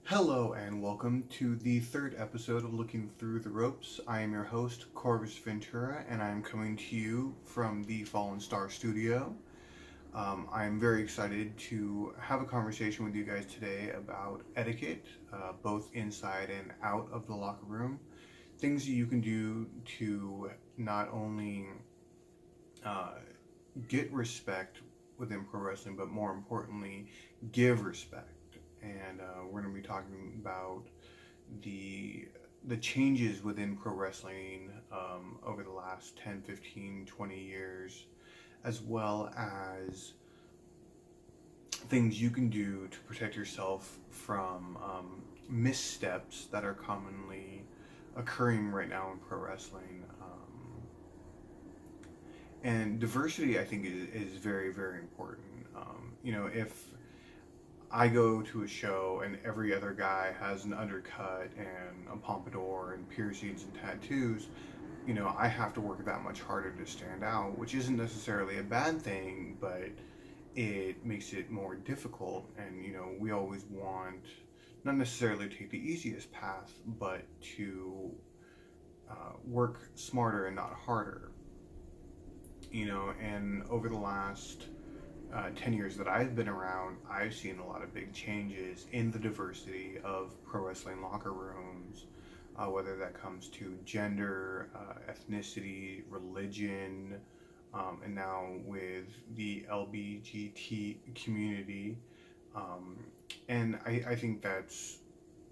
Hello and welcome to the third episode of Looking Through the Ropes. I am your host, Corvus Ventura, and I am coming to you from the Fallen Star Studio. I am very excited to have a conversation with you guys today about etiquette, both inside and out of the locker room. Things that you can do to not only uh, get respect within pro wrestling, but more importantly, give respect. And we're going to be talking about the the changes within pro wrestling over the last 10, 15, 20 years, as well as things you can do to protect yourself from missteps that are commonly occurring right now in pro wrestling. And diversity, I think, is very, very important. If I go to a show and every other guy has an undercut and a pompadour and piercings and tattoos, I have to work that much harder to stand out, which isn't necessarily a bad thing, but it makes it more difficult. And, we always want not necessarily to take the easiest path, but to work smarter and not harder. And over the last 10 years that I've been around, I've seen a lot of big changes in the diversity of pro wrestling locker rooms, whether that comes to gender, ethnicity, religion, and now with the LBGT community. And I think that's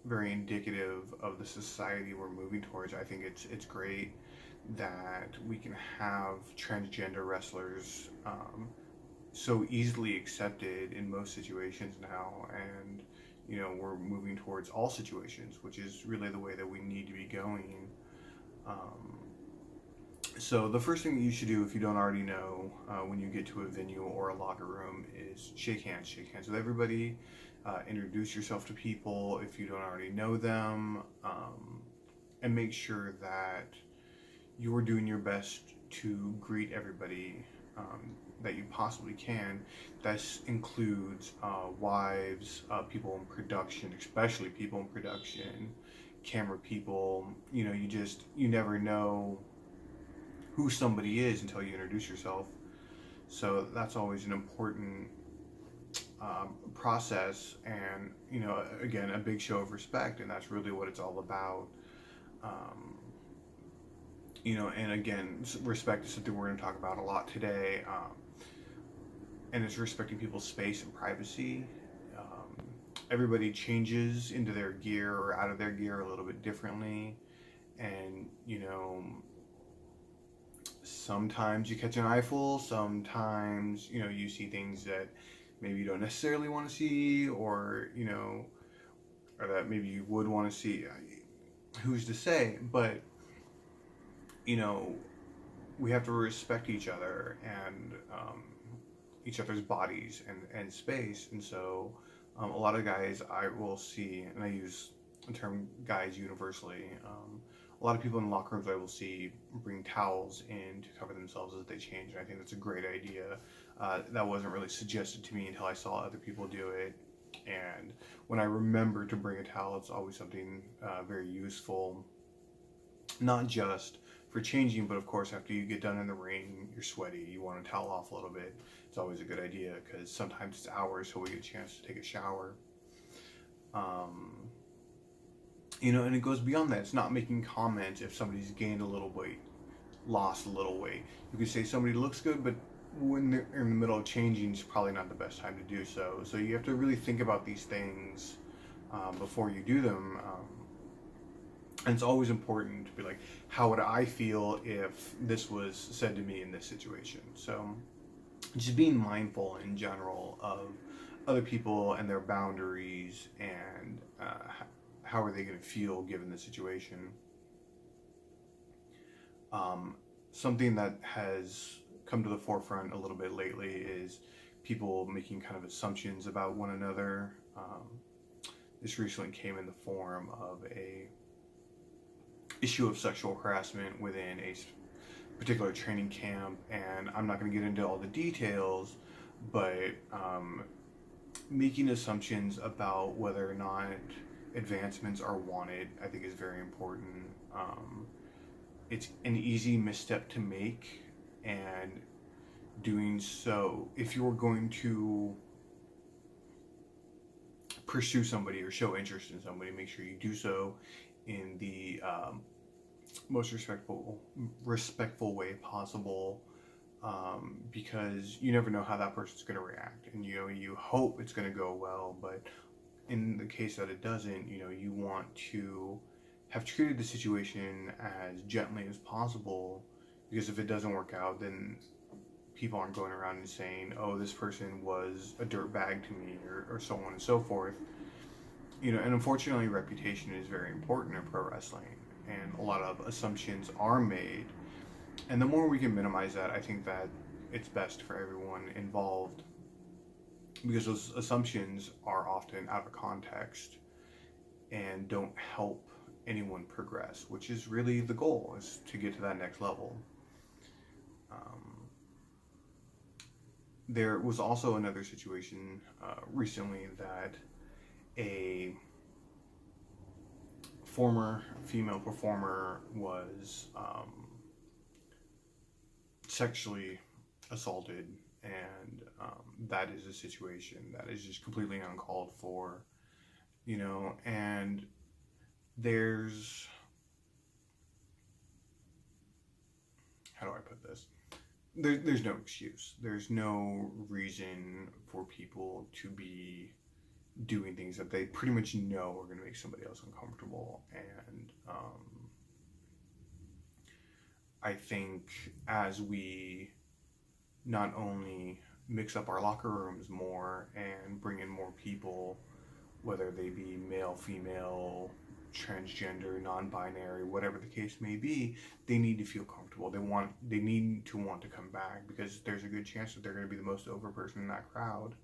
very indicative of the society we're moving towards. I think it's great that we can have transgender wrestlers so easily accepted in most situations now, and we're moving towards all situations, which is really the way that we need to be going. So the first thing that you should do, if you don't already know, when you get to a venue or a locker room, is shake hands. Shake hands with everybody. Introduce yourself to people if you don't already know them, and make sure that you are doing your best to greet everybody that you possibly can. This includes wives, people in production, especially people in production, camera people. You never know who somebody is until you introduce yourself. So that's always an important process, and again, a big show of respect, and that's really what it's all about. Um, and again, respect is something we're going to talk about a lot today, and it's respecting people's space and privacy. Everybody changes into their gear or out of their gear a little bit differently, and sometimes you catch an eyeful, sometimes you see things that maybe you don't necessarily want to see, or or that maybe you would want to see. Who's to say? But we have to respect each other and each other's bodies and space. And so a lot of guys I will see, and I use the term guys universally, a lot of people in locker rooms I will see bring towels in to cover themselves as they change, and I think that's a great idea. That wasn't really suggested to me until I saw other people do it, and when I remember to bring a towel, it's always something very useful, not just for changing, but of course after you get done in the ring, you're sweaty, you want to towel off a little bit. It's always a good idea, because sometimes it's hours till we get a chance to take a shower. And it goes beyond that. It's not making comments if somebody's gained a little weight, lost a little weight. You can say somebody looks good, but when they're in the middle of changing, it's probably not the best time to do so. So you have to really think about these things before you do them. And it's always important to be like, how would I feel if this was said to me in this situation? So just being mindful in general of other people and their boundaries, and how are they going to feel given the situation. Something that has come to the forefront a little bit lately is people making kind of assumptions about one another. This recently came in the form of a issue of sexual harassment within a particular training camp, and I'm not going to get into all the details, but making assumptions about whether or not advancements are wanted, I think is very important. It's an easy misstep to make, and doing so, if you're going to pursue somebody or show interest in somebody, make sure you do so in the most respectful way possible, because you never know how that person's going to react, and you hope it's going to go well, but in the case that it doesn't, you want to have treated the situation as gently as possible, because if it doesn't work out, then people aren't going around and saying, oh, this person was a dirtbag to me, or so on and so forth. And unfortunately, reputation is very important in pro wrestling, and a lot of assumptions are made. And the more we can minimize that, I think that it's best for everyone involved, because those assumptions are often out of context and don't help anyone progress, which is really the goal, is to get to that next level. There was also another situation recently that a former female performer was sexually assaulted, and that is a situation that is just completely uncalled for, and there's, how do I put this? There's no excuse. There's no reason for people to be doing things that they pretty much know are going to make somebody else uncomfortable. And I think as we not only mix up our locker rooms more and bring in more people, whether they be male, female, transgender, non-binary, whatever the case may be, they need to feel comfortable. They need to want to come back, because there's a good chance that they're going to be the most over person in that crowd,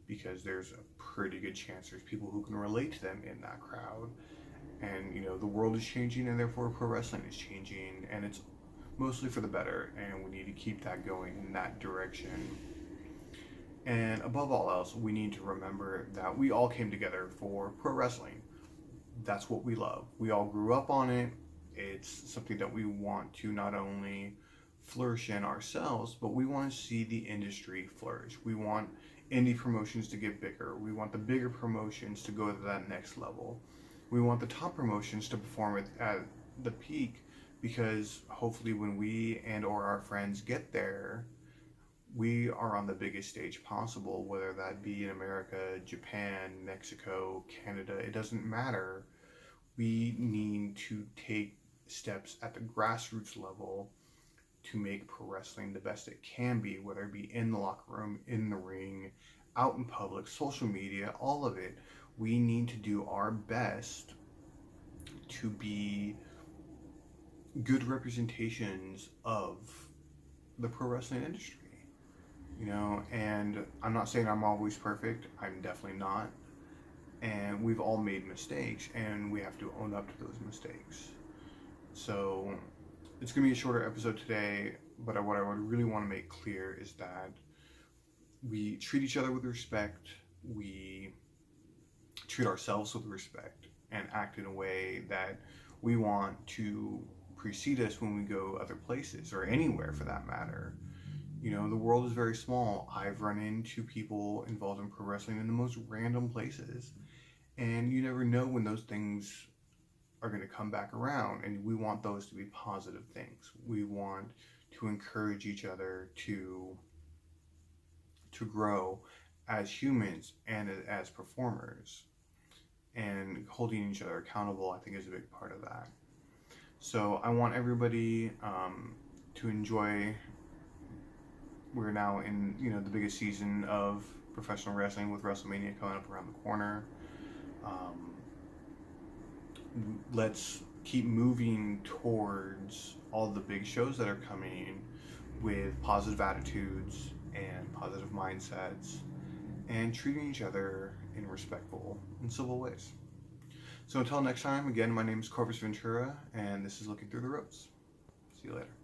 because there's a pretty good chance there's people who can relate to them in that crowd. And the world is changing, and therefore pro wrestling is changing, and it's mostly for the better, and we need to keep that going in that direction. And above all else, we need to remember that we all came together for pro wrestling. That's what we love. We all grew up on it. It's something that we want to not only flourish in ourselves, but we want to see the industry flourish. We want indie promotions to get bigger. We want the bigger promotions to go to that next level. We want the top promotions to perform at the peak, because hopefully when we and or our friends get there, we are on the biggest stage possible, whether that be in America, Japan, Mexico, Canada, it doesn't matter. We need to take steps at the grassroots level to make pro wrestling the best it can be, whether it be in the locker room, in the ring, out in public, social media, all of it. We need to do our best to be good representations of the pro wrestling industry. And I'm not saying I'm always perfect. I'm definitely not. And we've all made mistakes, and we have to own up to those mistakes. So it's going to be a shorter episode today, but what I would really want to make clear is that we treat each other with respect, we treat ourselves with respect, and act in a way that we want to precede us when we go other places, or anywhere for that matter. The world is very small. I've run into people involved in pro wrestling in the most random places, and you never know when those things are going to come back around, and we want those to be positive things. We want to encourage each other to grow as humans and as performers, and holding each other accountable, I think, is a big part of that. So I want everybody to enjoy. We're now in the biggest season of professional wrestling, with WrestleMania coming up around the corner. Let's keep moving towards all the big shows that are coming with positive attitudes and positive mindsets, and treating each other in respectful and civil ways. So until next time, again, my name is Corvus Ventura, and this is Looking Through the Ropes. See you later.